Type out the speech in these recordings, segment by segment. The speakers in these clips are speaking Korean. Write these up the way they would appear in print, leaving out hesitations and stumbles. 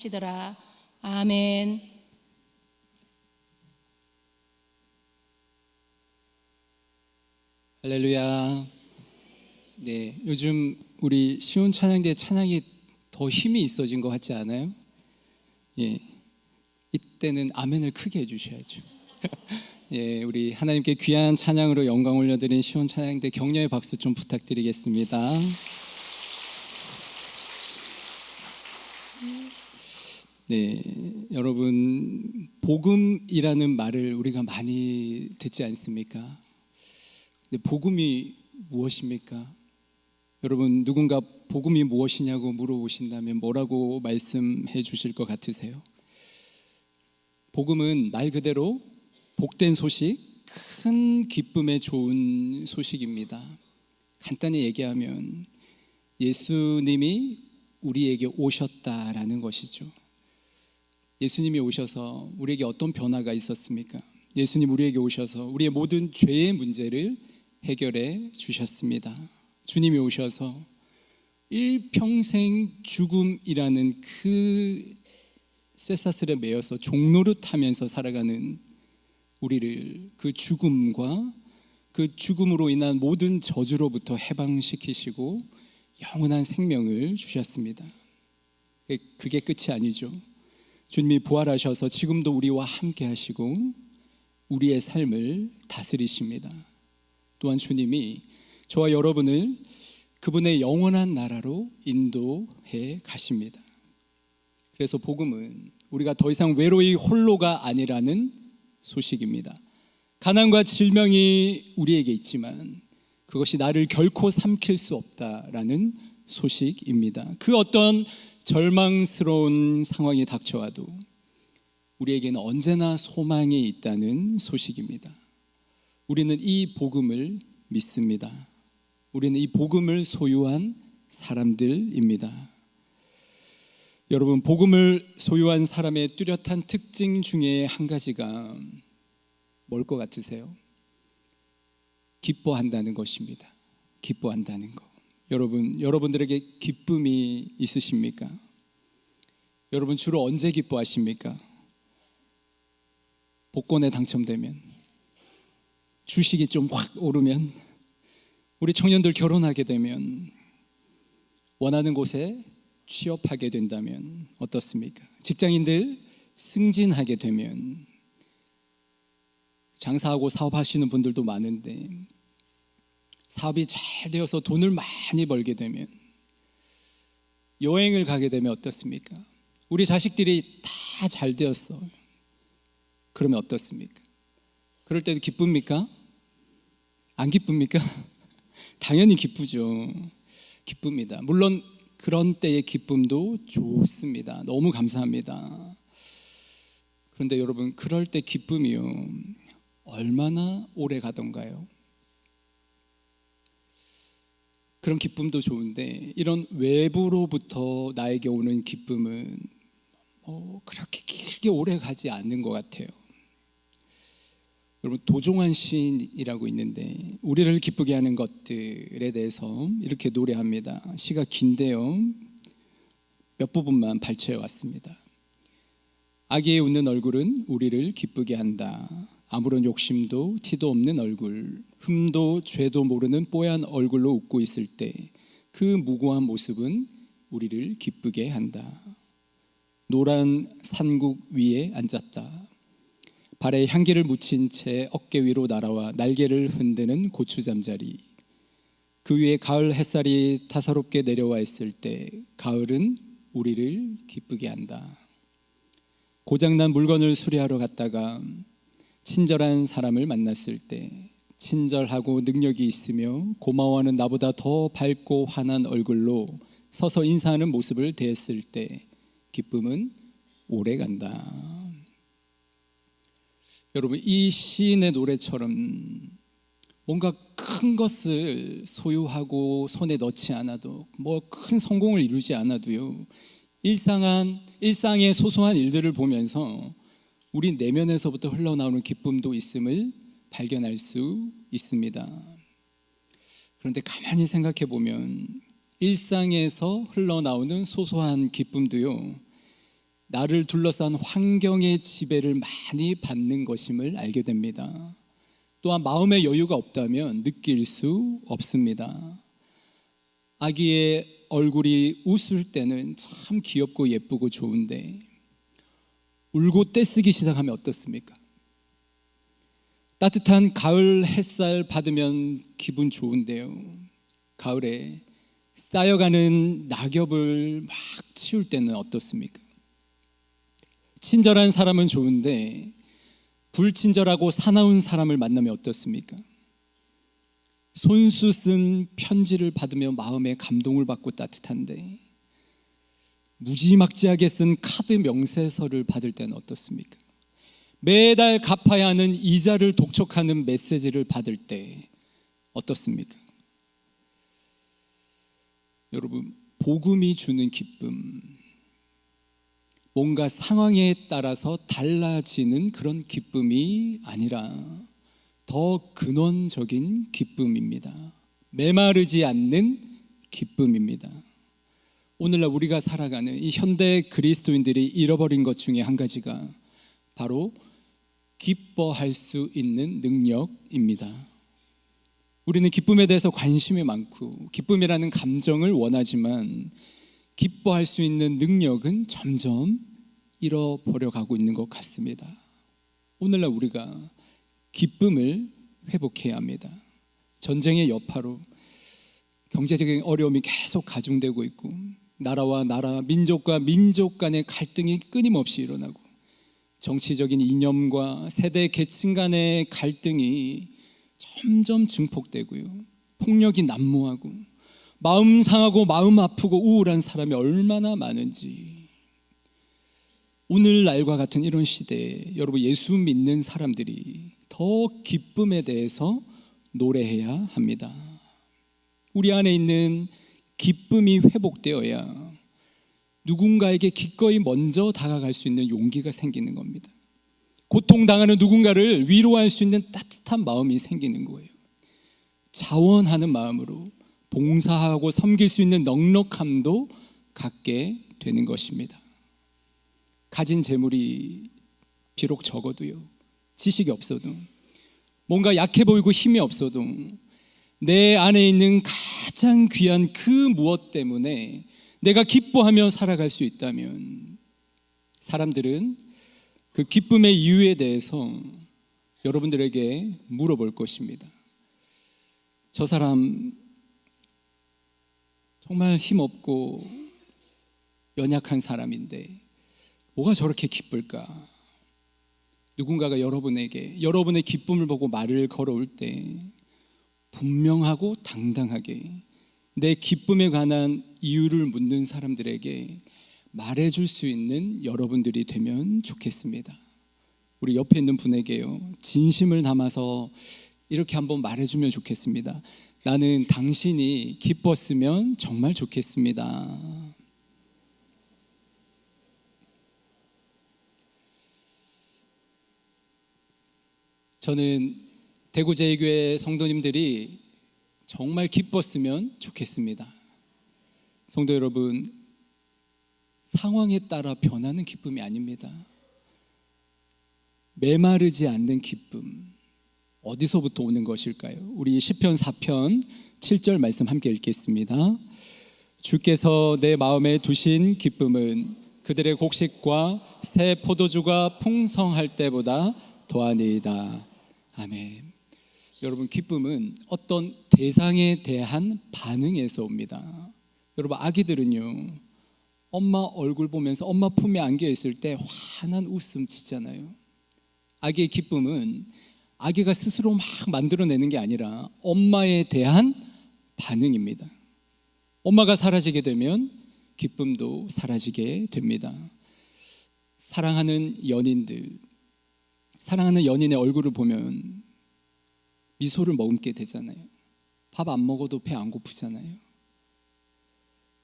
시더라. 아멘. 할렐루야. 네, 요즘 우리 시온 찬양대 찬양이 더 힘이 있어진 것 같지 않아요? 예, 이때는 아멘을 크게 해주셔야죠. 예, 우리 하나님께 귀한 찬양으로 영광 올려드린 시온 찬양대 격려의 박수 좀 부탁드리겠습니다. 네, 여러분, 복음이라는 말을 우리가 많이 듣지 않습니까? 근데 복음이 무엇입니까? 여러분, 누군가 복음이 무엇이냐고 물어보신다면 뭐라고 말씀해 주실 것 같으세요? 복음은 말 그대로 복된 소식, 큰 기쁨에 좋은 소식입니다. 간단히 얘기하면 예수님이 우리에게 오셨다라는 것이죠. 예수님이 오셔서 우리에게 어떤 변화가 있었습니까? 예수님 우리에게 오셔서 우리의 모든 죄의 문제를 해결해 주셨습니다. 주님이 오셔서 일평생 죽음이라는 그 쇠사슬에 매여서 종노릇하면서 살아가는 우리를 그 죽음과 그 죽음으로 인한 모든 저주로부터 해방시키시고 영원한 생명을 주셨습니다. 그게 끝이 아니죠. 주님이 부활하셔서 지금도 우리와 함께 하시고 우리의 삶을 다스리십니다. 또한 주님이 저와 여러분을 그분의 영원한 나라로 인도해 가십니다. 그래서 복음은 우리가 더 이상 외로이 홀로가 아니라는 소식입니다. 가난과 질병이 우리에게 있지만 그것이 나를 결코 삼킬 수 없다라는 소식입니다. 그 어떤 절망스러운 상황이 닥쳐와도 우리에게는 언제나 소망이 있다는 소식입니다. 우리는 이 복음을 믿습니다. 우리는 이 복음을 소유한 사람들입니다. 여러분, 복음을 소유한 사람의 뚜렷한 특징 중에 한 가지가 뭘 것 같으세요? 기뻐한다는 것입니다. 기뻐한다는 것. 여러분들에게 기쁨이 있으십니까? 여러분 주로 언제 기뻐하십니까? 복권에 당첨되면, 주식이 좀 확 오르면, 우리 청년들 결혼하게 되면, 원하는 곳에 취업하게 된다면 어떻습니까? 직장인들 승진하게 되면, 장사하고 사업하시는 분들도 많은데 사업이 잘 되어서 돈을 많이 벌게 되면, 여행을 가게 되면 어떻습니까? 우리 자식들이 다 잘 되었어. 그러면 어떻습니까? 그럴 때도 기쁩니까? 안 기쁩니까? 당연히 기쁘죠. 기쁩니다. 물론 그런 때의 기쁨도 좋습니다. 너무 감사합니다. 그런데 여러분, 그럴 때 기쁨이요, 얼마나 오래 가던가요? 그런 기쁨도 좋은데 이런 외부로부터 나에게 오는 기쁨은 그렇게 길게 오래 가지 않는 것 같아요. 여러분, 도종환 시인이라고 있는데 우리를 기쁘게 하는 것들에 대해서 이렇게 노래합니다. 시가 긴데요, 몇 부분만 발췌해 왔습니다. 아기의 웃는 얼굴은 우리를 기쁘게 한다. 아무런 욕심도 티도 없는 얼굴, 흠도 죄도 모르는 뽀얀 얼굴로 웃고 있을 때 그 무고한 모습은 우리를 기쁘게 한다. 노란 산국 위에 앉았다. 발에 향기를 묻힌 채 어깨 위로 날아와 날개를 흔드는 고추잠자리. 그 위에 가을 햇살이 타사롭게 내려와 있을 때 가을은 우리를 기쁘게 한다. 고장난 물건을 수리하러 갔다가 친절한 사람을 만났을 때 친절하고 능력이 있으며 고마워하는 나보다 더 밝고 환한 얼굴로 서서 인사하는 모습을 대했을 때 기쁨은 오래 간다. 여러분, 이 시인의 노래처럼 뭔가 큰 것을 소유하고 손에 넣지 않아도, 뭐 큰 성공을 이루지 않아도요, 일상의 소소한 일들을 보면서 우리 내면에서부터 흘러나오는 기쁨도 있음을 발견할 수 있습니다. 그런데 가만히 생각해 보면 일상에서 흘러나오는 소소한 기쁨도요, 나를 둘러싼 환경의 지배를 많이 받는 것임을 알게 됩니다. 또한 마음의 여유가 없다면 느낄 수 없습니다. 아기의 얼굴이 웃을 때는 참 귀엽고 예쁘고 좋은데 울고 떼쓰기 시작하면 어떻습니까? 따뜻한 가을 햇살 받으면 기분 좋은데요, 가을에 쌓여가는 낙엽을 막 치울 때는 어떻습니까? 친절한 사람은 좋은데 불친절하고 사나운 사람을 만나면 어떻습니까? 손수 쓴 편지를 받으며 마음에 감동을 받고 따뜻한데 무지막지하게 쓴 카드 명세서를 받을 때는 어떻습니까? 매달 갚아야 하는 이자를 독촉하는 메시지를 받을 때 어떻습니까? 여러분, 복음이 주는 기쁨, 뭔가 상황에 따라서 달라지는 그런 기쁨이 아니라 더 근원적인 기쁨입니다. 메마르지 않는 기쁨입니다. 오늘날 우리가 살아가는 이 현대 그리스도인들이 잃어버린 것 중에 한 가지가 바로 기뻐할 수 있는 능력입니다. 우리는 기쁨에 대해서 관심이 많고 기쁨이라는 감정을 원하지만 기뻐할 수 있는 능력은 점점 잃어버려 가고 있는 것 같습니다. 오늘날 우리가 기쁨을 회복해야 합니다. 전쟁의 여파로 경제적인 어려움이 계속 가중되고 있고 나라와 나라, 민족과 민족 간의 갈등이 끊임없이 일어나고 정치적인 이념과 세대 계층 간의 갈등이 점점 증폭되고요, 폭력이 난무하고 마음 상하고 마음 아프고 우울한 사람이 얼마나 많은지, 오늘날과 같은 이런 시대에 여러분, 예수 믿는 사람들이 더 기쁨에 대해서 노래해야 합니다. 우리 안에 있는 기쁨이 회복되어야 누군가에게 기꺼이 먼저 다가갈 수 있는 용기가 생기는 겁니다. 고통당하는 누군가를 위로할 수 있는 따뜻한 마음이 생기는 거예요. 자원하는 마음으로 봉사하고 섬길 수 있는 넉넉함도 갖게 되는 것입니다. 가진 재물이 비록 적어도요, 지식이 없어도, 뭔가 약해 보이고 힘이 없어도 내 안에 있는 가장 귀한 그 무엇 때문에 내가 기뻐하며 살아갈 수 있다면 사람들은 그 기쁨의 이유에 대해서 여러분들에게 물어볼 것입니다. 저 사람 정말 힘없고 연약한 사람인데 뭐가 저렇게 기쁠까? 누군가가 여러분에게 여러분의 기쁨을 보고 말을 걸어올 때 분명하고 당당하게 내 기쁨에 관한 이유를 묻는 사람들에게 말해줄 수 있는 여러분들이 되면 좋겠습니다. 우리 옆에 있는 분에게요, 진심을 담아서 이렇게 한번 말해주면 좋겠습니다. 나는 당신이 기뻤으면 정말 좋겠습니다. 저는 대구제일교회 성도님들이 정말 기뻤으면 좋겠습니다. 성도 여러분, 상황에 따라 변하는 기쁨이 아닙니다. 메마르지 않는 기쁨, 어디서부터 오는 것일까요? 우리 시편 4편 7절 말씀 함께 읽겠습니다. 주께서 내 마음에 두신 기쁨은 그들의 곡식과 새 포도주가 풍성할 때보다 더하니이다. 아멘. 여러분, 기쁨은 어떤 대상에 대한 반응에서 옵니다. 여러분, 아기들은요, 엄마 얼굴 보면서 엄마 품에 안겨 있을 때 환한 웃음 짓잖아요. 아기의 기쁨은 아기가 스스로 막 만들어내는 게 아니라 엄마에 대한 반응입니다. 엄마가 사라지게 되면 기쁨도 사라지게 됩니다. 사랑하는 연인들, 사랑하는 연인의 얼굴을 보면 미소를 머금게 되잖아요. 밥 안 먹어도 배 안 고프잖아요.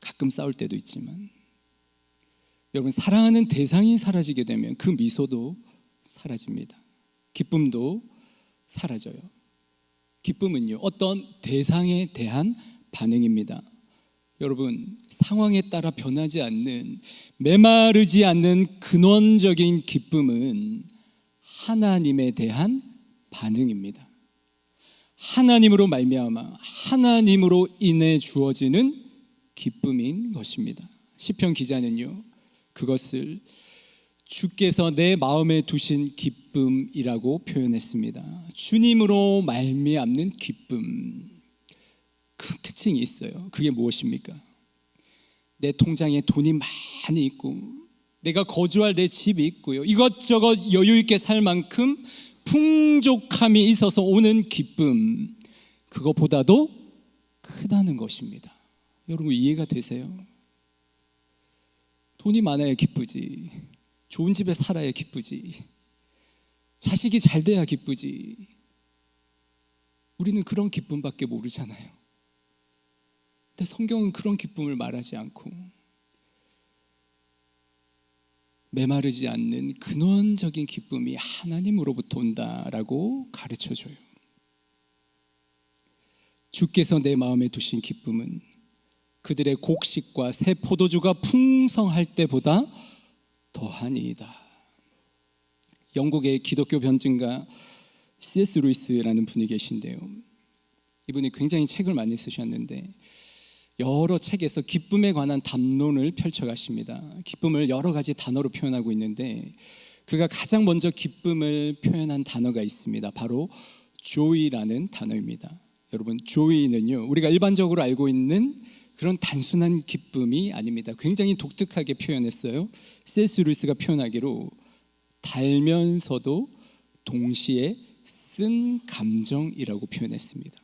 가끔 싸울 때도 있지만 여러분, 사랑하는 대상이 사라지게 되면 그 미소도 사라집니다. 기쁨도 사라져요. 기쁨은요, 어떤 대상에 대한 반응입니다. 여러분, 상황에 따라 변하지 않는, 메마르지 않는 근원적인 기쁨은 하나님에 대한 반응입니다. 하나님으로 말미암아 하나님으로 인해 주어지는 기쁨인 것입니다. 시편 기자는요, 그것을 주께서 내 마음에 두신 기쁨이라고 표현했습니다. 주님으로 말미암는 기쁨, 그 특징이 있어요. 그게 무엇입니까? 내 통장에 돈이 많이 있고, 내가 거주할 내 집이 있고요, 이것저것 여유 있게 살 만큼 풍족함이 있어서 오는 기쁨, 그것보다도 크다는 것입니다. 여러분, 이해가 되세요? 돈이 많아야 기쁘지, 좋은 집에 살아야 기쁘지, 자식이 잘 돼야 기쁘지. 우리는 그런 기쁨밖에 모르잖아요. 근데 성경은 그런 기쁨을 말하지 않고 메마르지 않는 근원적인 기쁨이 하나님으로부터 온다라고 가르쳐줘요. 주께서 내 마음에 두신 기쁨은 그들의 곡식과 새 포도주가 풍성할 때보다 더하니이다. 영국의 기독교 변증가 C.S. 루이스라는 분이 계신데요, 이분이 굉장히 책을 많이 쓰셨는데 여러 책에서 기쁨에 관한 담론을 펼쳐가십니다. 기쁨을 여러 가지 단어로 표현하고 있는데 그가 가장 먼저 기쁨을 표현한 단어가 있습니다. 바로 joy라는 단어입니다. 여러분, joy는요, 우리가 일반적으로 알고 있는 그런 단순한 기쁨이 아닙니다. 굉장히 독특하게 표현했어요. C.S. 루이스가 표현하기로 달면서도 동시에 쓴 감정이라고 표현했습니다.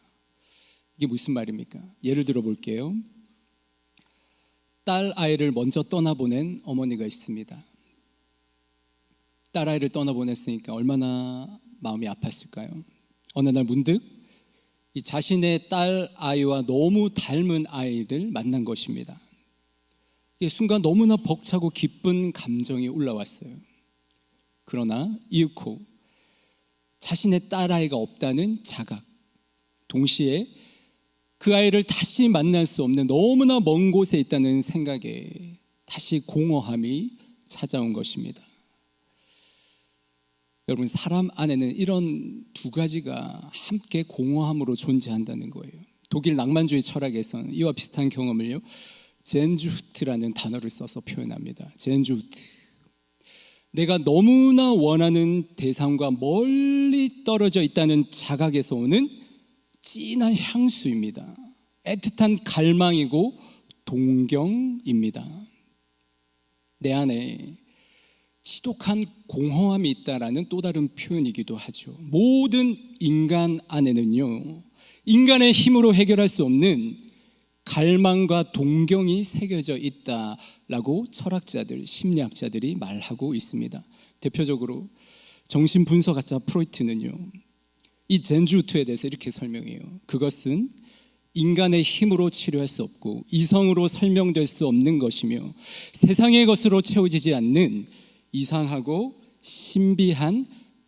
이게 무슨 말입니까? 예를 들어 볼게요. 딸 아이를 먼저 떠나보낸 어머니가 있습니다. 딸 아이를 떠나보냈으니까 얼마나 마음이 아팠을까요? 어느 날 문득 이 자신의 딸 아이와 너무 닮은 아이를 만난 것입니다. 이게 순간 너무나 벅차고 기쁜 감정이 올라왔어요. 그러나 이윽고 자신의 딸 아이가 없다는 자각, 동시에 그 아이를 다시 만날 수 없는 너무나 먼 곳에 있다는 생각에 다시 공허함이 찾아온 것입니다. 여러분, 사람 안에는 이런 두 가지가 함께 공허함으로 존재한다는 거예요. 독일 낭만주의 철학에서는 이와 비슷한 경험을요, 젠주흐트라는 단어를 써서 표현합니다. 젠주흐트. 내가 너무나 원하는 대상과 멀리 떨어져 있다는 자각에서 오는 진한 향수입니다. 애틋한 갈망이고 동경입니다. 내 안에 지독한 공허함이 있다라는 또 다른 표현이기도 하죠. 모든 인간 안에는요, 인간의 힘으로 해결할 수 없는 갈망과 동경이 새겨져 있다라고 철학자들, 심리학자들이 말하고 있습니다. 대표적으로 정신분석학자 프로이트는요, 이 젠주투에 대해서 이렇게 설명해요. 그것은 인간의 힘으로 치료할 수 없고 이성으로 설명될 수 없는 것이며 세상의 것으로 채워지지 않는 이상하고 신비한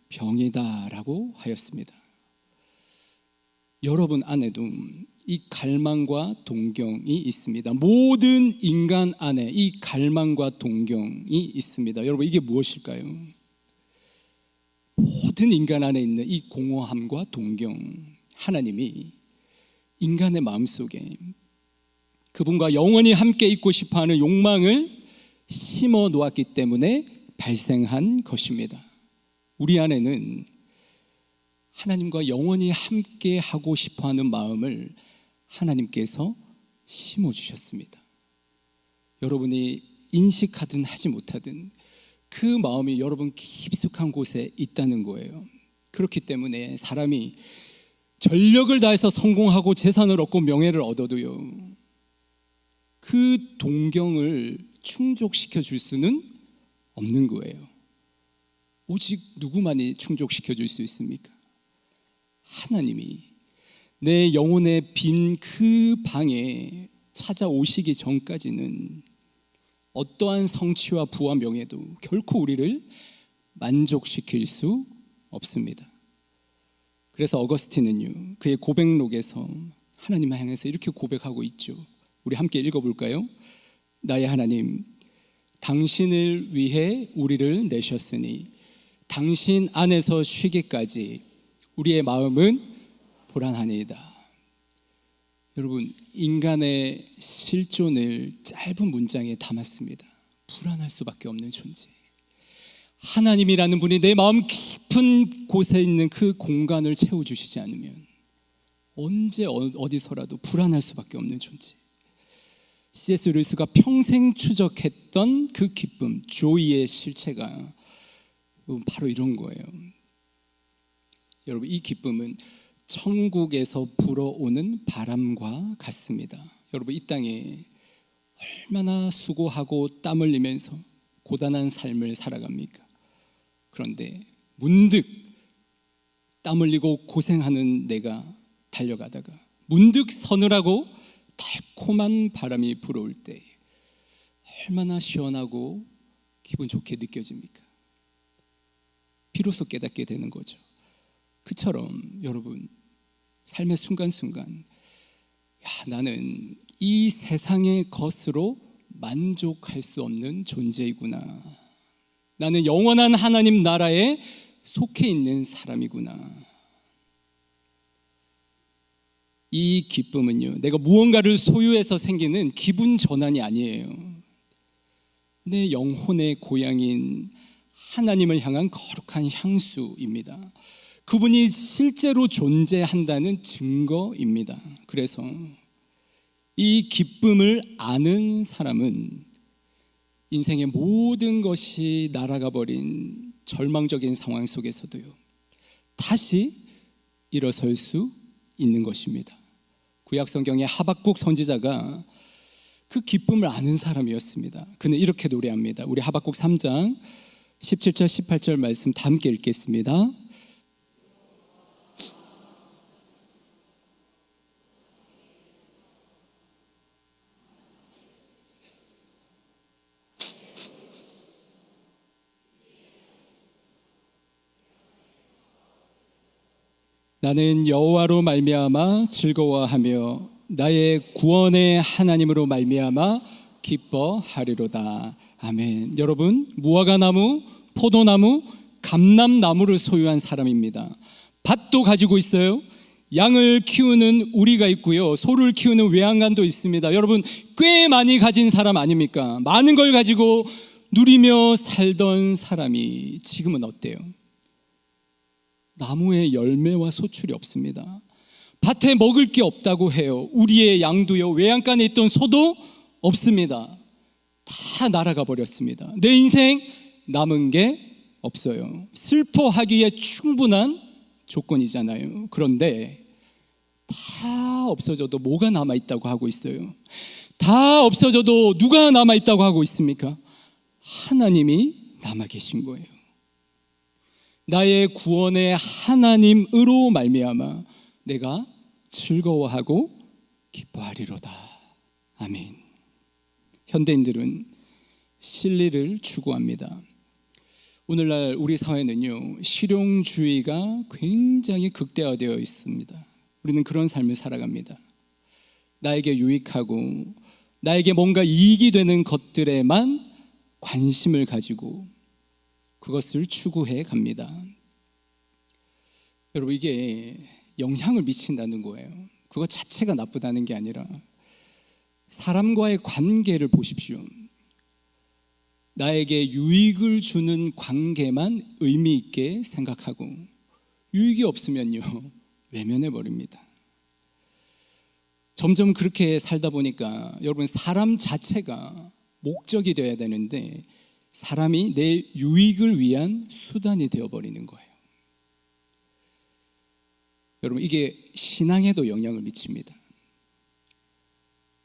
병이다라고 하였습니다. 여러분 안에도 이 갈망과 동경이 있습니다. 모든 인간 안에 이 갈망과 동경이 있습니다. 여러분, 이게 무엇일까요? 모든 인간 안에 있는 이 공허함과 동경, 하나님이 인간의 마음속에 그분과 영원히 함께 있고 싶어하는 욕망을 심어 놓았기 때문에 발생한 것입니다. 우리 안에는 하나님과 영원히 함께 하고 싶어하는 마음을 하나님께서 심어주셨습니다. 여러분이 인식하든 하지 못하든 그 마음이 여러분 깊숙한 곳에 있다는 거예요. 그렇기 때문에 사람이 전력을 다해서 성공하고 재산을 얻고 명예를 얻어도요, 그 동경을 충족시켜 줄 수는 없는 거예요. 오직 누구만이 충족시켜 줄 수 있습니까? 하나님이 내 영혼의 빈 그 방에 찾아오시기 전까지는 어떠한 성취와 부와 명예도 결코 우리를 만족시킬 수 없습니다. 그래서 어거스틴은요, 그의 고백록에서 하나님을 향해서 이렇게 고백하고 있죠. 우리 함께 읽어볼까요? 나의 하나님, 당신을 위해 우리를 내셨으니 당신 안에서 쉬기까지 우리의 마음은 불안하니이다. 여러분, 인간의 실존을 짧은 문장에 담았습니다. 불안할 수밖에 없는 존재. 하나님이라는 분이 내 마음 깊은 곳에 있는 그 공간을 채워주시지 않으면 언제 어디서라도 불안할 수밖에 없는 존재. C.S. 루이스가 평생 추적했던 그 기쁨, 조이의 실체가 바로 이런 거예요. 여러분, 이 기쁨은 천국에서 불어오는 바람과 같습니다. 여러분, 이 땅에 얼마나 수고하고 땀 흘리면서 고단한 삶을 살아갑니까? 그런데 문득 땀 흘리고 고생하는 내가 달려가다가 문득 서늘하고 달콤한 바람이 불어올 때 얼마나 시원하고 기분 좋게 느껴집니까? 비로소 깨닫게 되는 거죠. 그처럼 여러분, 삶의 순간순간 나는 이 세상의 것으로 만족할 수 없는 존재이구나. 나는 영원한 하나님 나라에 속해 있는 사람이구나. 이 기쁨은요, 내가 무언가를 소유해서 생기는 기분 전환이 아니에요. 내 영혼의 고향인 하나님을 향한 거룩한 향수입니다. 그분이 실제로 존재한다는 증거입니다. 그래서 이 기쁨을 아는 사람은 인생의 모든 것이 날아가 버린 절망적인 상황 속에서도요, 다시 일어설 수 있는 것입니다. 구약 성경의 하박국 선지자가 그 기쁨을 아는 사람이었습니다. 그는 이렇게 노래합니다. 우리 하박국 3장 17절 18절 말씀 다 함께 읽겠습니다. 나는 여호와로 말미암아 즐거워하며 나의 구원의 하나님으로 말미암아 기뻐하리로다. 아멘. 여러분, 무화과나무, 포도나무, 감람나무를 소유한 사람입니다. 밭도 가지고 있어요. 양을 키우는 우리가 있고요, 소를 키우는 외양간도 있습니다. 여러분, 꽤 많이 가진 사람 아닙니까? 많은 걸 가지고 누리며 살던 사람이 지금은 어때요? 나무에 열매와 소출이 없습니다. 밭에 먹을 게 없다고 해요. 우리의 양도요, 외양간에 있던 소도 없습니다. 다 날아가 버렸습니다. 내 인생 남은 게 없어요. 슬퍼하기에 충분한 조건이잖아요. 그런데 다 없어져도 뭐가 남아있다고 하고 있어요? 다 없어져도 누가 남아있다고 하고 있습니까? 하나님이 남아 계신 거예요. 나의 구원의 하나님으로 말미암아 내가 즐거워하고 기뻐하리로다. 아멘. 현대인들은 진리를 추구합니다. 오늘날 우리 사회는요, 실용주의가 굉장히 극대화되어 있습니다. 우리는 그런 삶을 살아갑니다. 나에게 유익하고 나에게 뭔가 이익이 되는 것들에만 관심을 가지고 그것을 추구해 갑니다. 여러분, 이게 영향을 미친다는 거예요. 그것 자체가 나쁘다는 게 아니라 사람과의 관계를 보십시오. 나에게 유익을 주는 관계만 의미 있게 생각하고 유익이 없으면요, 외면해 버립니다. 점점 그렇게 살다 보니까 여러분, 사람 자체가 목적이 되어야 되는데 사람이 내 유익을 위한 수단이 되어버리는 거예요. 여러분, 이게 신앙에도 영향을 미칩니다.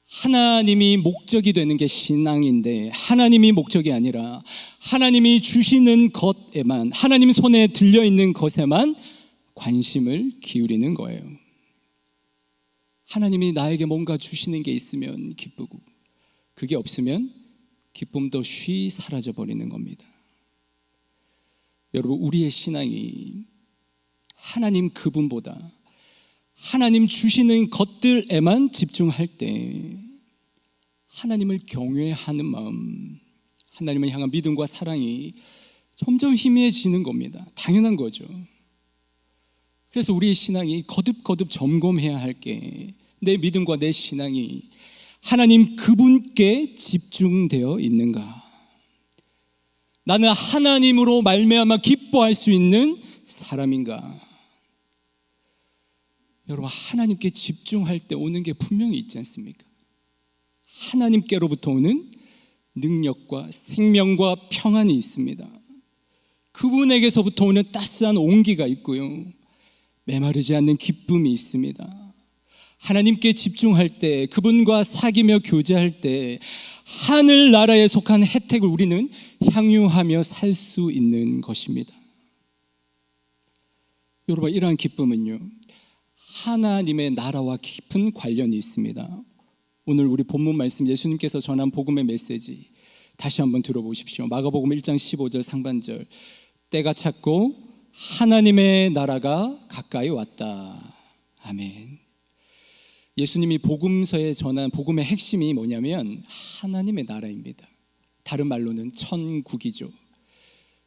하나님이 목적이 되는 게 신앙인데 하나님이 목적이 아니라 하나님이 주시는 것에만, 하나님 손에 들려있는 것에만 관심을 기울이는 거예요. 하나님이 나에게 뭔가 주시는 게 있으면 기쁘고 그게 없으면 기쁨도 쉬 사라져 버리는 겁니다. 여러분, 우리의 신앙이 하나님 그분보다 하나님 주시는 것들에만 집중할 때 하나님을 경외하는 마음, 하나님을 향한 믿음과 사랑이 점점 희미해지는 겁니다. 당연한 거죠. 그래서 우리의 신앙이 거듭거듭 점검해야 할 게, 내 믿음과 내 신앙이 하나님 그분께 집중되어 있는가? 나는 하나님으로 말미암아 기뻐할 수 있는 사람인가? 여러분, 하나님께 집중할 때 오는 게 분명히 있지 않습니까? 하나님께로부터 오는 능력과 생명과 평안이 있습니다. 그분에게서부터 오는 따스한 온기가 있고요, 메마르지 않는 기쁨이 있습니다. 하나님께 집중할 때, 그분과 사귀며 교제할 때 하늘나라에 속한 혜택을 우리는 향유하며 살 수 있는 것입니다. 여러분, 이러한 기쁨은요, 하나님의 나라와 깊은 관련이 있습니다. 오늘 우리 본문 말씀, 예수님께서 전한 복음의 메시지 다시 한번 들어보십시오. 마가복음 1장 15절 상반절, 때가 찼고 하나님의 나라가 가까이 왔다. 아멘. 예수님이 복음서에 전한 복음의 핵심이 뭐냐면 하나님의 나라입니다. 다른 말로는 천국이죠.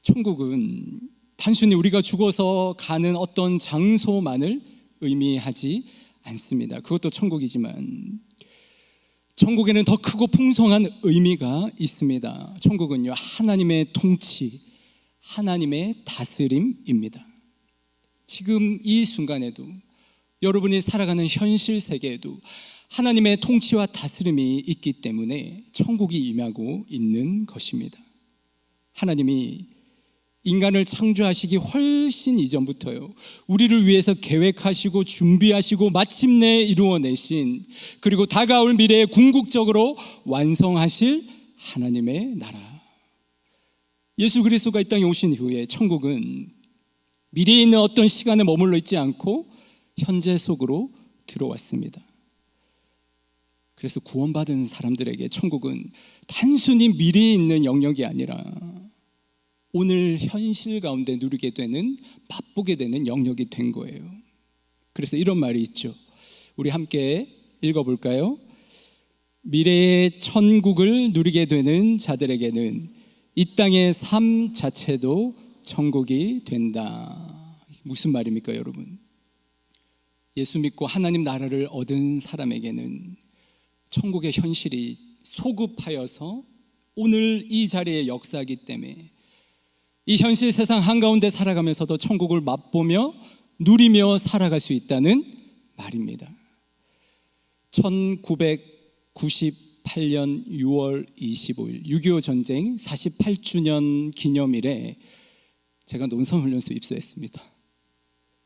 천국은 단순히 우리가 죽어서 가는 어떤 장소만을 의미하지 않습니다. 그것도 천국이지만 천국에는 더 크고 풍성한 의미가 있습니다. 천국은요, 하나님의 통치, 하나님의 다스림입니다. 지금 이 순간에도, 여러분이 살아가는 현실 세계에도 하나님의 통치와 다스림이 있기 때문에 천국이 임하고 있는 것입니다. 하나님이 인간을 창조하시기 훨씬 이전부터요, 우리를 위해서 계획하시고 준비하시고 마침내 이루어내신, 그리고 다가올 미래에 궁극적으로 완성하실 하나님의 나라, 예수 그리스도가 이 땅에 오신 이후에 천국은 미래에 있는 어떤 시간에 머물러 있지 않고 현재 속으로 들어왔습니다. 그래서 구원받은 사람들에게 천국은 단순히 미래에 있는 영역이 아니라 오늘 현실 가운데 누리게 되는, 맛보게 되는 영역이 된 거예요. 그래서 이런 말이 있죠. 우리 함께 읽어볼까요? 미래의 천국을 누리게 되는 자들에게는 이 땅의 삶 자체도 천국이 된다. 무슨 말입니까, 여러분? 예수 믿고 하나님 나라를 얻은 사람에게는 천국의 현실이 소급하여서 오늘 이 자리에 역사하기 때문에 이 현실 세상 한가운데 살아가면서도 천국을 맛보며 누리며 살아갈 수 있다는 말입니다. 1998년 6월 25일 6.25 전쟁 48주년 기념일에 제가 논성훈련소 입소했습니다.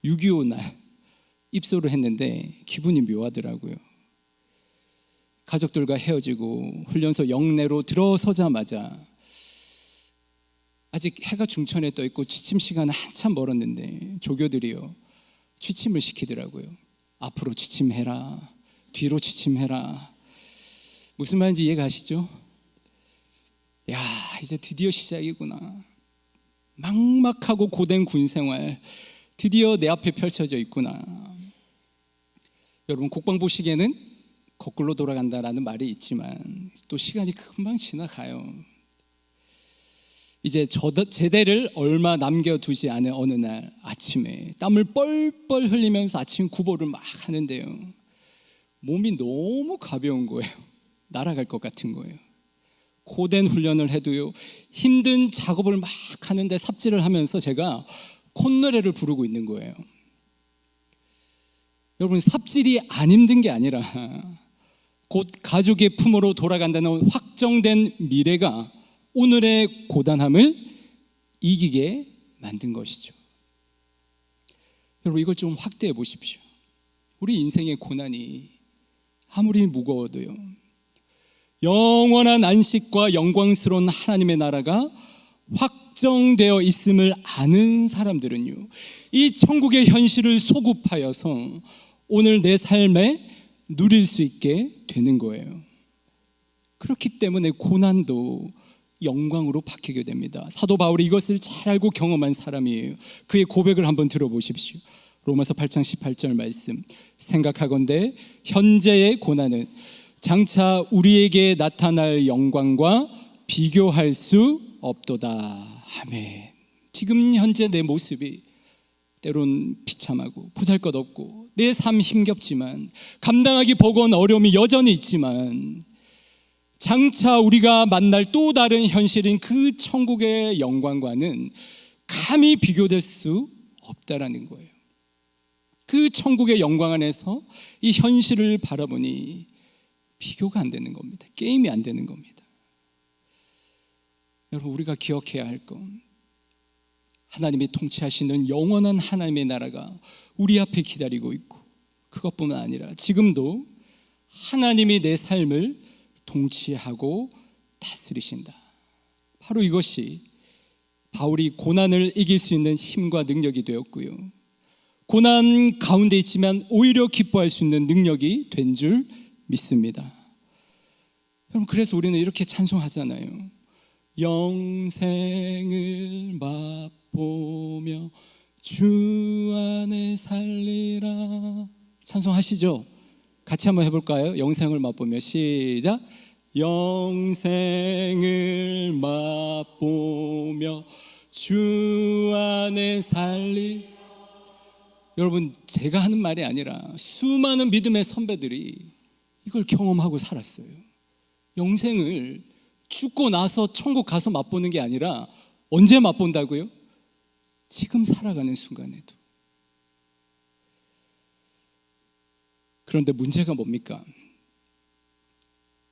6.25 날 입소를 했는데 기분이 묘하더라고요. 가족들과 헤어지고 훈련소 영내로 들어서자마자 아직 해가 중천에 떠 있고 취침 시간은 한참 멀었는데 조교들이요, 취침을 시키더라고요. 앞으로 취침해라, 뒤로 취침해라. 무슨 말인지 이해 가시죠? 야, 이제 드디어 시작이구나. 막막하고 고된 군생활 드디어 내 앞에 펼쳐져 있구나. 여러분, 국방부 시계는 거꾸로 돌아간다라는 말이 있지만 또 시간이 금방 지나가요. 이제 제대를 얼마 남겨두지 않은 어느 날 아침에 땀을 뻘뻘 흘리면서 아침 구보를 막 하는데요, 몸이 너무 가벼운 거예요. 날아갈 것 같은 거예요. 고된 훈련을 해도요, 힘든 작업을 막 하는데 삽질을 하면서 제가 콧노래를 부르고 있는 거예요. 여러분, 삽질이 안 힘든 게 아니라 곧 가족의 품으로 돌아간다는 확정된 미래가 오늘의 고단함을 이기게 만든 것이죠. 여러분, 이걸 좀 확대해 보십시오. 우리 인생의 고난이 아무리 무거워도요, 영원한 안식과 영광스러운 하나님의 나라가 확정되어 있음을 아는 사람들은요, 이 천국의 현실을 소급하여서 오늘 내 삶에 누릴 수 있게 되는 거예요. 그렇기 때문에 고난도 영광으로 바뀌게 됩니다. 사도 바울이 이것을 잘 알고 경험한 사람이에요. 그의 고백을 한번 들어보십시오. 로마서 8장 18절 말씀, 생각하건대 현재의 고난은 장차 우리에게 나타날 영광과 비교할 수 없도다. 아멘. 지금 현재 내 모습이 때론 비참하고 보잘것없고 내 삶 힘겹지만 감당하기 버거운 어려움이 여전히 있지만 장차 우리가 만날 또 다른 현실인 그 천국의 영광과는 감히 비교될 수 없다라는 거예요. 그 천국의 영광 안에서 이 현실을 바라보니 비교가 안 되는 겁니다. 게임이 안 되는 겁니다. 여러분, 우리가 기억해야 할 건 하나님이 통치하시는 영원한 하나님의 나라가 우리 앞에 기다리고 있고, 그것뿐만 아니라 지금도 하나님이 내 삶을 통치하고 다스리신다. 바로 이것이 바울이 고난을 이길 수 있는 힘과 능력이 되었고요, 고난 가운데 있지만 오히려 기뻐할 수 있는 능력이 된 줄 믿습니다. 여러분, 그래서 우리는 이렇게 찬송하잖아요. 영생을 맛보며 주 안에 살리라. 찬송하시죠? 같이 한번 해볼까요? 영생을 맛보며. 시작. 영생을 맛보며 주 안에 살리. 여러분, 제가 하는 말이 아니라 수많은 믿음의 선배들이 이걸 경험하고 살았어요. 영생을 죽고 나서 천국 가서 맛보는 게 아니라 언제 맛본다고요? 지금 살아가는 순간에도. 그런데 문제가 뭡니까?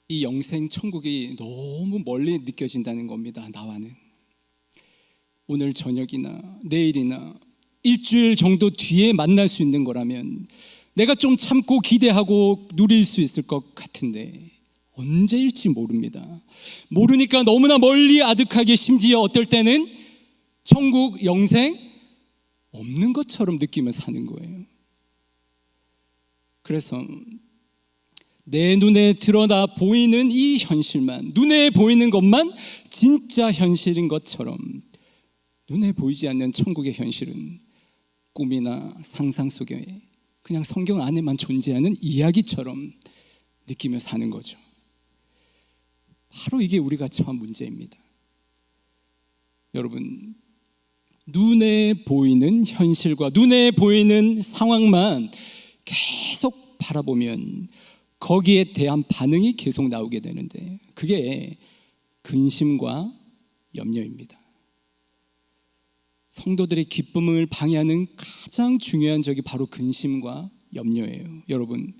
이 영생 천국이 너무 멀리 느껴진다는 겁니다. 나와는. 오늘 저녁이나 내일이나 일주일 정도 뒤에 만날 수 있는 거라면 내가 좀 참고 기대하고 누릴 수 있을 것 같은데 언제일지 모릅니다. 모르니까 너무나 멀리 아득하게, 심지어 어떨 때는 천국 영생 없는 것처럼 느끼며 사는 거예요. 그래서 내 눈에 드러나 보이는 이 현실만, 눈에 보이는 것만 진짜 현실인 것처럼, 눈에 보이지 않는 천국의 현실은 꿈이나 상상 속에 그냥 성경 안에만 존재하는 이야기처럼 느끼며 사는 거죠. 바로 이게 우리가 처한 문제입니다. 여러분, 눈에 보이는 현실과 눈에 보이는 상황만 계속 바라보면 거기에 대한 반응이 계속 나오게 되는데, 그게 근심과 염려입니다. 성도들의 기쁨을 방해하는 가장 중요한 적이 바로 근심과 염려예요. 여러분,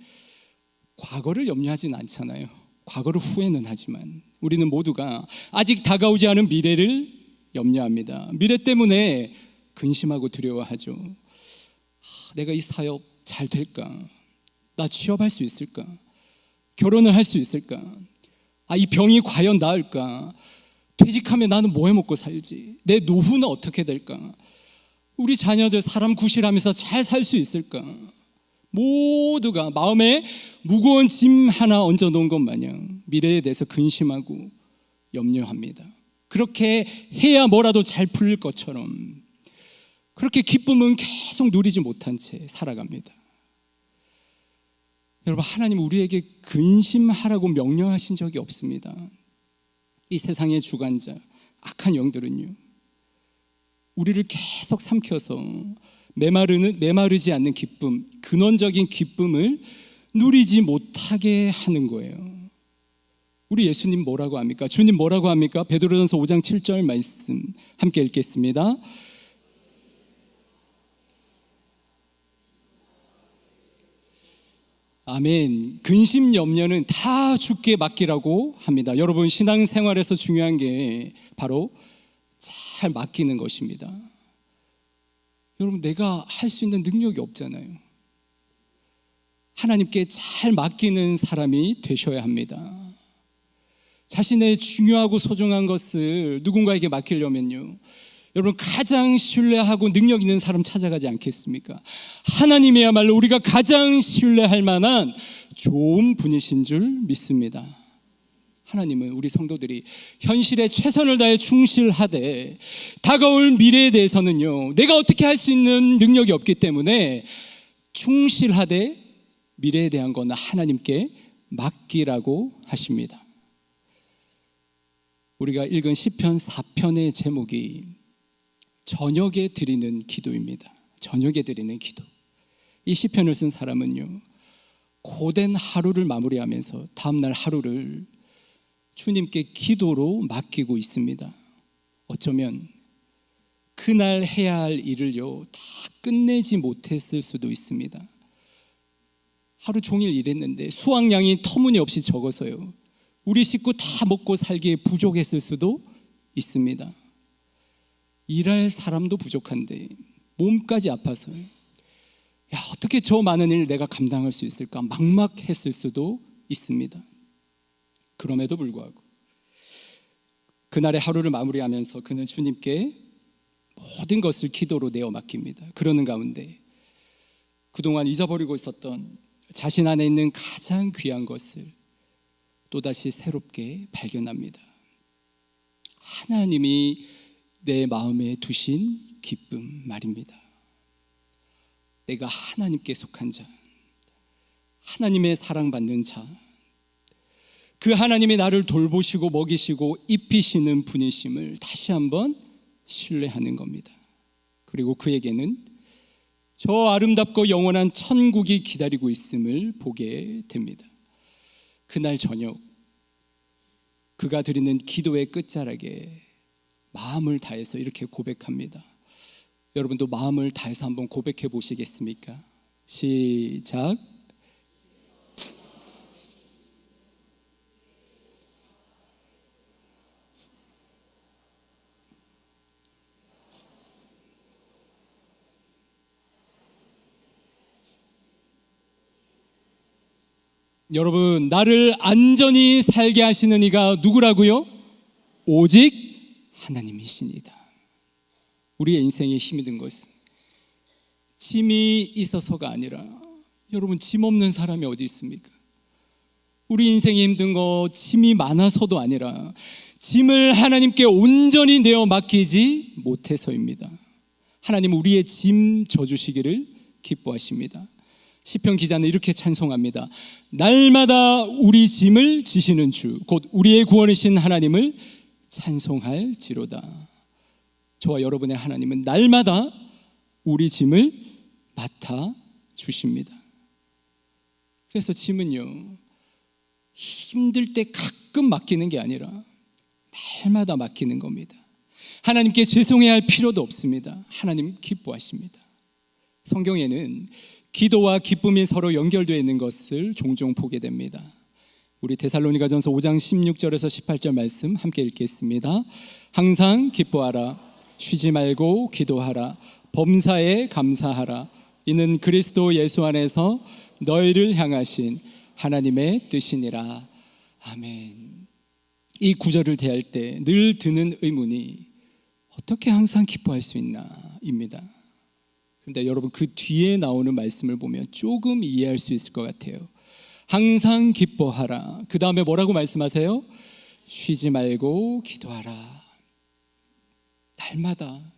과거를 염려하진 않잖아요. 과거를 후회는 하지만 우리는 모두가 아직 다가오지 않은 미래를 염려합니다. 미래 때문에 근심하고 두려워하죠. 내가 이 사역 잘 될까? 나 취업할 수 있을까? 결혼을 할 수 있을까? 이 병이 과연 나을까? 퇴직하면 나는 뭐 해먹고 살지? 내 노후는 어떻게 될까? 우리 자녀들 사람 구실하면서 잘 살 수 있을까? 모두가 마음에 무거운 짐 하나 얹어놓은 것 마냥 미래에 대해서 근심하고 염려합니다. 그렇게 해야 뭐라도 잘 풀릴 것처럼 그렇게 기쁨은 계속 누리지 못한 채 살아갑니다. 여러분, 하나님 우리에게 근심하라고 명령하신 적이 없습니다. 이 세상의 주관자, 악한 영들은요, 우리를 계속 삼켜서 메마르지 않는 기쁨, 근원적인 기쁨을 누리지 못하게 하는 거예요. 우리 예수님 뭐라고 합니까? 주님 뭐라고 합니까? 베드로전서 5장 7절 말씀 함께 읽겠습니다. 아멘. 근심 염려는 다 주께 맡기라고 합니다. 여러분, 신앙생활에서 중요한 게 바로 잘 맡기는 것입니다. 여러분, 내가 할 수 있는 능력이 없잖아요. 하나님께 잘 맡기는 사람이 되셔야 합니다. 자신의 중요하고 소중한 것을 누군가에게 맡기려면요, 여러분, 가장 신뢰하고 능력 있는 사람 찾아가지 않겠습니까? 하나님이야말로 우리가 가장 신뢰할 만한 좋은 분이신 줄 믿습니다. 하나님은 우리 성도들이 현실에 최선을 다해 충실하되 다가올 미래에 대해서는요, 내가 어떻게 할 수 있는 능력이 없기 때문에 충실하되 미래에 대한 건 하나님께 맡기라고 하십니다. 우리가 읽은 시편 4편의 제목이 저녁에 드리는 기도입니다. 저녁에 드리는 기도. 이 시편을 쓴 사람은요, 고된 하루를 마무리하면서 다음날 하루를 주님께 기도로 맡기고 있습니다. 어쩌면 그날 해야 할 일을요 다 끝내지 못했을 수도 있습니다. 하루 종일 일했는데 수확량이 터무니없이 적어서요 우리 식구 다 먹고 살기에 부족했을 수도 있습니다. 일할 사람도 부족한데 몸까지 아파서 어떻게 저 많은 일 내가 감당할 수 있을까 막막했을 수도 있습니다. 그럼에도 불구하고 그날의 하루를 마무리하면서 그는 주님께 모든 것을 기도로 내어 맡깁니다. 그러는 가운데 그동안 잊어버리고 있었던 자신 안에 있는 가장 귀한 것을 또다시 새롭게 발견합니다. 하나님이 내 마음에 두신 기쁨 말입니다. 내가 하나님께 속한 자, 하나님의 사랑받는 자, 그 하나님이 나를 돌보시고 먹이시고 입히시는 분이심을 다시 한번 신뢰하는 겁니다. 그리고 그에게는 저 아름답고 영원한 천국이 기다리고 있음을 보게 됩니다. 그날 저녁 그가 드리는 기도의 끝자락에 마음을 다해서 이렇게 고백합니다. 여러분도 마음을 다해서 한번 고백해 보시겠습니까? 시작. 여러분, 나를 안전히 살게 하시는 이가 누구라고요? 오직 하나님이십니다. 우리의 인생에 힘이 든 것은 짐이 있어서가 아니라, 여러분, 짐 없는 사람이 어디 있습니까? 우리 인생에 힘든 거 짐이 많아서도 아니라 짐을 하나님께 온전히 내어 맡기지 못해서입니다. 하나님 우리의 짐 져주시기를 기뻐하십니다. 시편 기자는 이렇게 찬송합니다. 날마다 우리 짐을 지시는 주, 곧 우리의 구원이신 하나님을 찬송할지로다. 저와 여러분의 하나님은 날마다 우리 짐을 맡아 주십니다. 그래서 짐은요, 힘들 때 가끔 맡기는 게 아니라 날마다 맡기는 겁니다. 하나님께 죄송해야 할 필요도 없습니다. 하나님 기뻐하십니다. 성경에는 기도와 기쁨이 서로 연결되어 있는 것을 종종 보게 됩니다. 우리 데살로니가전서 5장 16절에서 18절 말씀 함께 읽겠습니다. 항상 기뻐하라, 쉬지 말고 기도하라, 범사에 감사하라. 이는 그리스도 예수 안에서 너희를 향하신 하나님의 뜻이니라. 아멘. 이 구절을 대할 때 늘 드는 의문이 어떻게 항상 기뻐할 수 있나 입니다. 그런데 여러분, 그 뒤에 나오는 말씀을 보면 조금 이해할 수 있을 것 같아요. 항상 기뻐하라. 그 다음에 뭐라고 말씀하세요? 쉬지 말고 기도하라. 날마다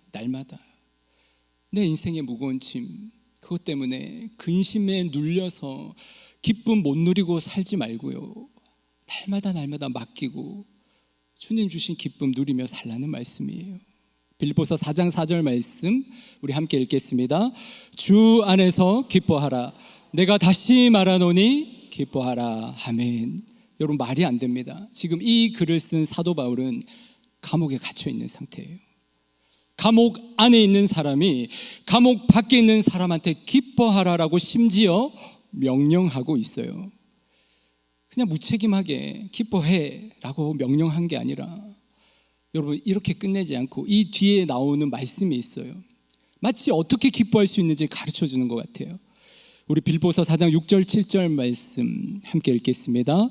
내 인생의 무거운 짐, 그것 때문에 근심에 눌려서 기쁨 못 누리고 살지 말고요, 날마다 맡기고 주님 주신 기쁨 누리며 살라는 말씀이에요. 빌립보서 4장 4절 말씀 우리 함께 읽겠습니다. 주 안에서 기뻐하라. 내가 다시 말하노니 기뻐하라. 아멘. 여러분, 말이 안 됩니다. 지금 이 글을 쓴 사도 바울은 감옥에 갇혀 있는 상태예요. 감옥 안에 있는 사람이 감옥 밖에 있는 사람한테 기뻐하라라고 심지어 명령하고 있어요. 그냥 무책임하게 기뻐해라고 명령한 게 아니라, 여러분, 이렇게 끝내지 않고 이 뒤에 나오는 말씀이 있어요. 마치 어떻게 기뻐할 수 있는지 가르쳐 주는 것 같아요. 우리 빌립보서 4장 6절 7절 말씀 함께 읽겠습니다.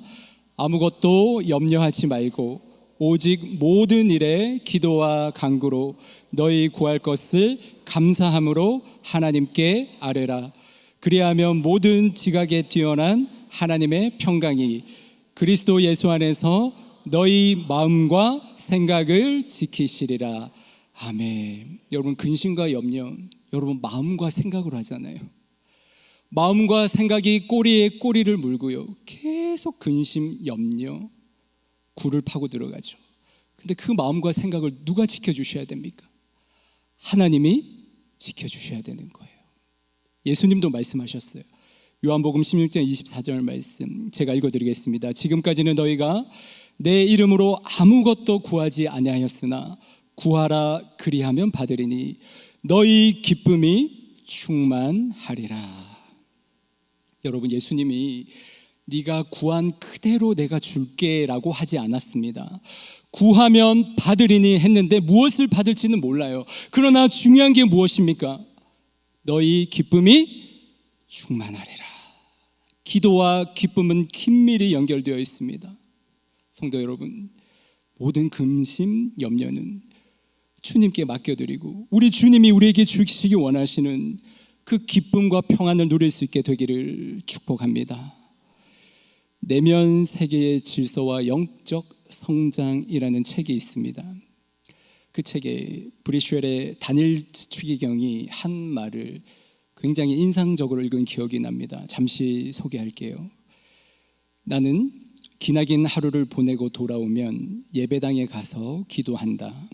아무것도 염려하지 말고 오직 모든 일에 기도와 간구로 너희 구할 것을 감사함으로 하나님께 아뢰라. 그리하면 모든 지각에 뛰어난 하나님의 평강이 그리스도 예수 안에서 너희 마음과 생각을 지키시리라. 아멘. 여러분, 근심과 염려, 여러분 마음과 생각으로 하잖아요. 마음과 생각이 꼬리에 꼬리를 물고요, 계속 근심, 염려, 굴을 파고 들어가죠. 근데 그 마음과 생각을 누가 지켜주셔야 됩니까? 하나님이 지켜주셔야 되는 거예요. 예수님도 말씀하셨어요. 요한복음 16장 24절 말씀 제가 읽어드리겠습니다. 지금까지는 너희가 내 이름으로 아무것도 구하지 아니하였으나 구하라 그리하면 받으리니 너희 기쁨이 충만하리라. 여러분, 예수님이 네가 구한 그대로 내가 줄게 라고 하지 않았습니다. 구하면 받으리니 했는데 무엇을 받을지는 몰라요. 그러나 중요한 게 무엇입니까? 너희 기쁨이 충만하리라. 기도와 기쁨은 긴밀히 연결되어 있습니다. 성도 여러분, 모든 근심, 염려는 주님께 맡겨드리고 우리 주님이 우리에게 주시기 원하시는 그 기쁨과 평안을 누릴 수 있게 되기를 축복합니다. 내면 세계의 질서와 영적 성장이라는 책이 있습니다. 그 책에 브리슈엘의 단일 추기경이 한 말을 굉장히 인상적으로 읽은 기억이 납니다. 잠시 소개할게요. 나는 기나긴 하루를 보내고 돌아오면 예배당에 가서 기도한다.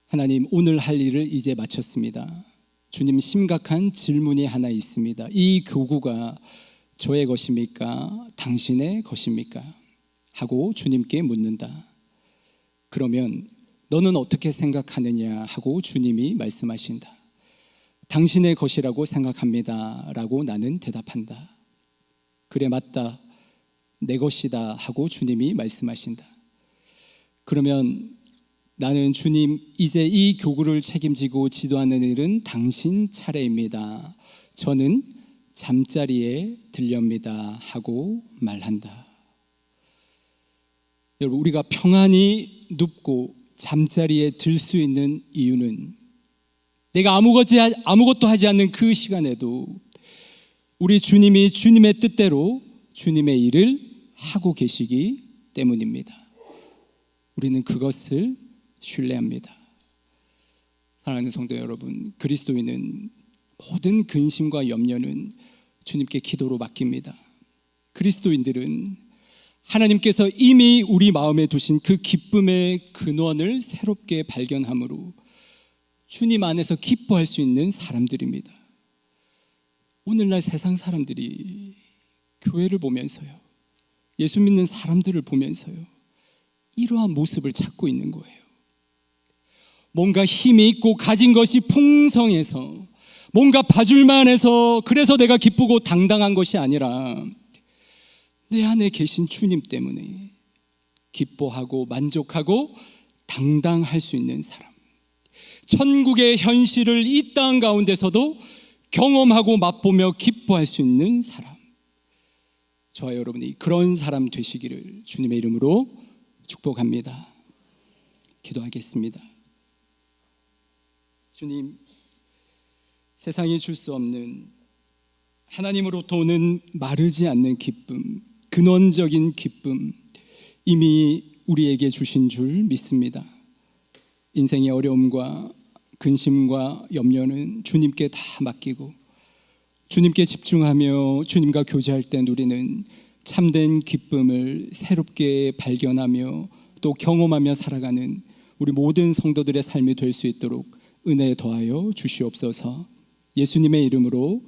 하나님, 오늘 할 일을 이제 마쳤습니다. 주님, 심각한 질문이 하나 있습니다. 이 교구가 저의 것입니까? 당신의 것입니까? 하고 주님께 묻는다. 그러면 너는 어떻게 생각하느냐 하고 주님이 말씀하신다. 당신의 것이라고 생각합니다 라고 나는 대답한다. 그래, 맞다, 내 것이다 하고 주님이 말씀하신다. 그러면 나는 주님, 이제 이 교구를 책임지고 지도하는 일은 당신 차례입니다. 저는 잠자리에 들렵니다 하고 말한다. 여러분, 우리가 평안히 눕고 잠자리에 들 수 있는 이유는 내가 아무것도 하지 않는 그 시간에도 우리 주님이 주님의 뜻대로 주님의 일을 하고 계시기 때문입니다. 우리는 그것을 신뢰합니다. 사랑하는 성도 여러분, 그리스도인은 모든 근심과 염려는 주님께 기도로 맡깁니다. 그리스도인들은 하나님께서 이미 우리 마음에 두신 그 기쁨의 근원을 새롭게 발견함으로 주님 안에서 기뻐할 수 있는 사람들입니다. 오늘날 세상 사람들이 교회를 보면서요, 예수 믿는 사람들을 보면서요, 이러한 모습을 찾고 있는 거예요. 뭔가 힘이 있고 가진 것이 풍성해서 뭔가 봐줄만 해서 그래서 내가 기쁘고 당당한 것이 아니라 내 안에 계신 주님 때문에 기뻐하고 만족하고 당당할 수 있는 사람, 천국의 현실을 이 땅 가운데서도 경험하고 맛보며 기뻐할 수 있는 사람, 저와 여러분이 그런 사람 되시기를 주님의 이름으로 축복합니다. 기도하겠습니다. 주님, 세상이 줄 수 없는 하나님으로부터 오는 마르지 않는 기쁨, 근원적인 기쁨 이미 우리에게 주신 줄 믿습니다. 인생의 어려움과 근심과 염려는 주님께 다 맡기고 주님께 집중하며 주님과 교제할 때 우리는 참된 기쁨을 새롭게 발견하며 또 경험하며 살아가는 우리 모든 성도들의 삶이 될 수 있도록 은혜 더하여 주시옵소서. 예수님의 이름으로